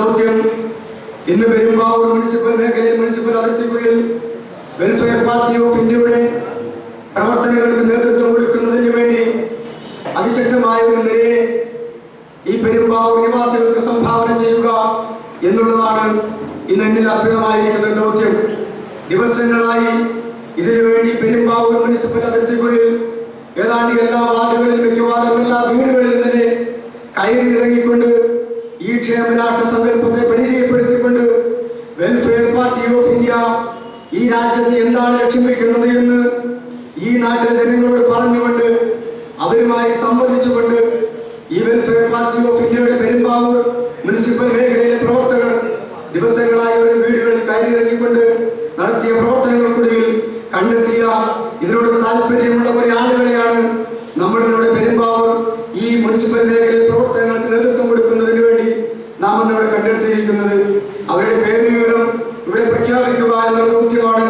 ദൗത്യം ഇന്ന് പെരുമ്പാവൂർ മുനിസിപ്പൽ മേഖലയിൽ മുനിസിപ്പൽ അതിർത്തിക്കുള്ളിൽ വെൽഫെയർ പാർട്ടി ഓഫ് ഇന്ത്യയുടെ പ്രവർത്തനങ്ങൾക്ക് നേതൃത്വം കൊടുക്കുന്നതിന് വേണ്ടി അതിശക്തമായ ഒരു നിലയെ ഈ പെരുമ്പാവൂർ നിവാസികൾക്ക് സംഭാവന ചെയ്യുക എന്നുള്ളതാണ് ഇന്ന് എന്നിൽ അർപ്പിതമായിരിക്കുന്ന ദൗത്യം. ദിവസങ്ങളായി ഇതിനുവേണ്ടി പെരുമ്പാവൂർ മുനിസിപ്പൽ അതിർത്തിക്കുള്ളിൽ ഏതാണ്ട് എല്ലാ വാർഡുകളിലും മിക്കവാറും എല്ലാ വീടുകളിലും തന്നെ കയറി ഇറങ്ങിക്കൊണ്ട് ഈ ക്ഷേമരാഷ്ട്ര സങ്കല്പത്തെ പരിചയപ്പെടുത്തിക്കൊണ്ട് വെൽഫെയർ പാർട്ടി ഓഫ് ഇന്ത്യ ഈ രാജ്യത്ത് എന്താണ് ലക്ഷ്യം വെക്കുന്നത് എന്ന് ഈ നാട്ടിലെ ജനങ്ങളോട് പറഞ്ഞുകൊണ്ട് അവരുമായി സംവദിച്ചുകൊണ്ട് ഈ വെൽഫെയർ പാർട്ടി ഓഫ് ഇന്ത്യയുടെ പെരുമ്പാവൂർ മുനിസിപ്പൽ മേഖലയിലെ പ്രവർത്തകർ ദിവസങ്ങളായി അവരുടെ വീടുകളിൽ കയറിയിറങ്ങിക്കൊണ്ട് നടത്തിയ പ്രവർത്തനങ്ങൾക്കൊടുവിൽ കണ്ടെത്തിയ ഇതിനോട് താല്പര്യമുള്ള കുറെ ആളുകളെയാണ് നമ്മളിവിടെ പെരുമ്പാവൂർ ഈ മുനിസിപ്പൽ മേഖലയിൽ പ്രവർത്തനങ്ങൾക്ക് നേതൃത്വം കൊടുക്കുന്നതിന് വേണ്ടി നാം ഇന്നിവിടെ കണ്ടെത്തിയിരിക്കുന്നത്. അവരുടെ പേര് വിവരം ഇവിടെ പ്രഖ്യാപിക്കുക എന്നുള്ള ദൗത്യമാണ്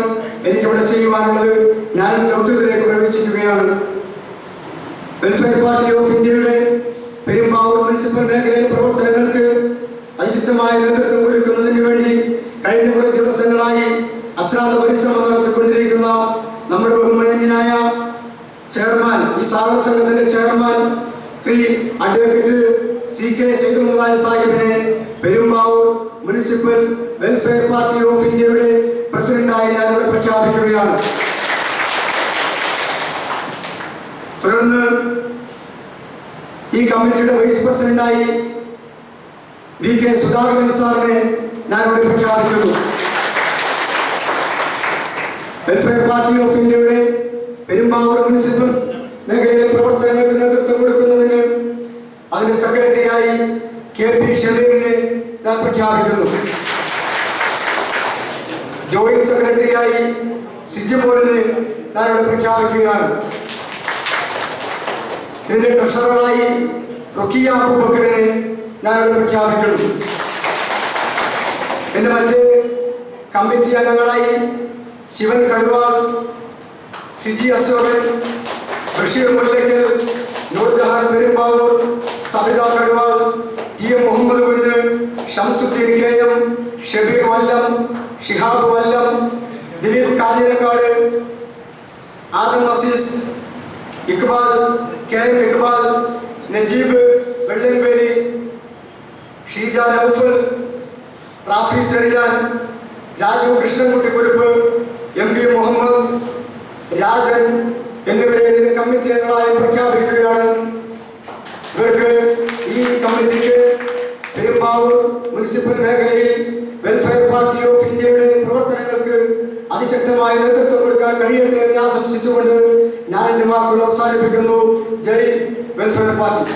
എനിക്കിവിടെ ചെയ്യുവാനുള്ളത്. ഞാൻ ദൗത്യത്തിലേക്ക് പ്രവേശിക്കുകയാണ്. വെൽഫെയർ പാർട്ടി ഓഫ് ഇന്ത്യയുടെ പെരുമ്പാവൂർ മുനിസിപ്പൽ മേഖലയിലെ പ്രവർത്തനങ്ങൾക്ക് അതിശക്തമായ നേതൃത്വം കൊടുക്കുന്നതിന് വേണ്ടി കഴിഞ്ഞ കുറെ ദിവസങ്ങളായി അശ്രാന്ത പരിശ്രമം നടത്തിക്കൊണ്ടിരിക്കുന്ന നമ്മുടെ ബഹുമാന്യനായ ചെയർമാൻ, ഈ സാഗര സംഘത്തിന്റെ chairman Shri advocate CK Saidul സാഹിബിനെ Perumbavoor municipal welfare party of ഇന്ത്യയുടെ പ്രസിഡന്റായി ഞാൻ ഇവിടെ പ്രഖ്യാപിക്കുകയാണ്. തുടർന്ന് ഈ കമ്മിറ്റിയുടെ വൈസ് പ്രസിഡന്റായി VK സുധാകരൻ സാറിനെ ഞാൻ ഇവിടെ പ്രഖ്യാപിക്കുന്നു. വെൽഫെയർ പാർട്ടി ഓഫ് ഇന്ത്യയുടെ പെരുമ്പാവൂർ മുനിസിപ്പൽ മേഖലയിലെ പ്രവർത്തനങ്ങൾക്ക് നേതൃത്വം കൊടുക്കുന്നതിന് അതിന്റെ സെക്രട്ടറിയായി KP ഷമീറിനെ ഞാൻ പ്രഖ്യാപിക്കുന്നു. ജോയിന്റ് സെക്രട്ടറിയായി സിജിമോളിനെ ഞാൻ ഇവിടെ പ്രഖ്യാപിക്കുകയാണ്. ഇതിന്റെ ട്രഷററായി റുക്കിയ അബൂബക്കറിനെ ഞാൻ ഇവിടെ പ്രഖ്യാപിക്കുന്നു. എന്റെ മറ്റ് കമ്മിറ്റി അംഗങ്ങളായി ശിവൻ കടുവാൾ, സിജി അശോകൻ, ബഷീർ മുല്ലയ്ക്കൽ, നൂർജഹാൻ പെരുമ്പാവൂർ, സബിത കടുവാൾ, TM മുഹമ്മദ് കുഞ്ഞ്, ഷംസുദ്ദീൻ KM, ഷബീർ വല്ലം, ഷിഹാബ് വല്ലം, ദിലീപ് കാഞ്ഞിരക്കാട്, ആദം അസീസ്, ഇക്ബാൽ KM ഇക്ബാൽ, നജീബ് വെള്ളംപേരി, ഷീജ നൗഫൽ, റാഫി ചെറിയാൻ, രാജു കൃഷ്ണൻകുട്ടിക്കുരുപ്പ്, MB മുഹമ്മദ്, രാജൻ എന്നിവരെ ഇതിന് കമ്മിറ്റി അംഗങ്ങളായി പ്രഖ്യാപിക്കുകയാണ്. ഇവർക്ക് ഈ കമ്മിറ്റിക്ക് പെരുമ്പാവൂർ മുനിസിപ്പൽ മേഖലയിൽ വെൽഫെയർ പാർട്ടി ഓഫ് ഇന്ത്യയുടെ പ്രവർത്തനങ്ങൾക്ക് അതിശക്തമായ നേതൃത്വം കൊടുക്കാൻ കഴിയട്ടെ എന്ന് ആശംസിച്ചുകൊണ്ട് ഞാൻ എൻ്റെ വാക്കുകൾ അവസാനിപ്പിക്കുന്നു. ജയ് വെൽഫെയർ പാർട്ടി.